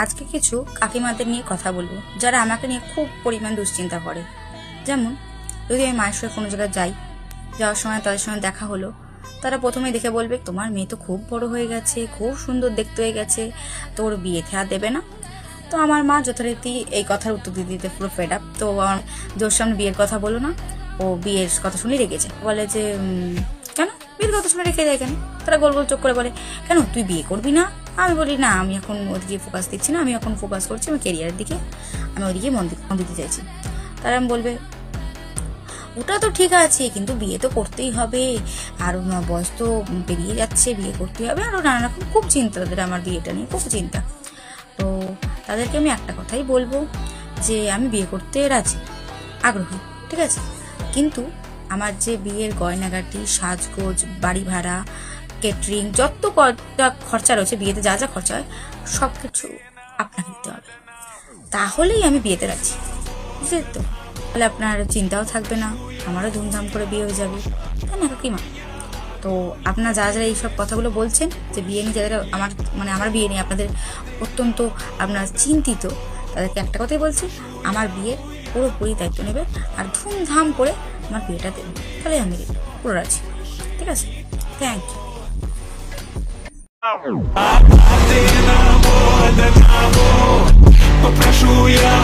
আজকে কিছু কাকিমাদের নিয়ে কথা বলবো, যারা আমাকে নিয়ে খুব পরিমাণ দুশ্চিন্তা করে। যেমন যদি আমি মায়ের সঙ্গে কোনো জায়গায় যাওয়ার সময় তাদের সঙ্গে দেখা হলো, তারা প্রথমেই দেখে বলবে, তোমার মেয়ে তো খুব বড় হয়ে গেছে, খুব সুন্দর দেখতে হয়ে গেছে, তোর বিয়ে আর দেবে না? তো আমার মা যথারীতি এই কথার উত্তর দিতে দিতে পুরো ফেড আপ। তো আমার জোর সামনে বিয়ের কথা বলো না, ও বিয়ের কথা শুনে রেখেছে, বলে যে কেন বিয়ের কথা শুনে রেখে যায় কেন? তারা গোল গোল চোখ করে বলে, কেন তুই বিয়ে করবি না? আমি বলি, না আমি এখন ওদিকে ফোকাস দিচ্ছি না, আমি এখন ফোকাস করছি আমার কেরিয়ারের দিকে, আমি ওইদিকে মন দিতে চাইছি। তারা আমি বলবে, ওটা তো ঠিক আছে, কিন্তু বিয়ে তো করতেই হবে, আরো বয়স তো পেরিয়ে যাচ্ছে, বিয়ে করতেই হবে, আরো নানা রকম খুব চিন্তা তাদের, আমার বিয়েটা নিয়ে খুব চিন্তা। তো তাদেরকে আমি একটা কথাই বলবো যে আমি বিয়ে করতে রাজি, আগ্রহী, ঠিক আছে, কিন্তু আমার যে বিয়ের গয়নাগাটি, সাজগোজ, বাড়ি ভাড়া, কেটারিং, যত কটা খরচা রয়েছে বিয়েতে, যা যা খরচা হয় সব কিছু আপনাকে দিতে হবে, তাহলেই আমি বিয়েতে রাজি, বুঝলেন তো? তাহলে আপনার চিন্তাও থাকবে না, আমারও ধুমধাম করে বিয়ে হয়ে যাবে, তাই না কাকিমা? তো আপনারা যারা যারা এইসব কথাগুলো বলছেন যে বিয়ে নিয়ে, যারা আমার বিয়ে নিয়ে আপনাদের অত্যন্ত আপনারা চিন্তিত, তাদেরকে একটা কথাই বলছি, আমার বিয়ের পুরোপুরি দায়িত্ব নেবে আর ধুমধাম করে আমার বিয়েটা দেবে, তাহলে আমি পুরো রাজি, ঠিক আছে? Thank you. Попрошу я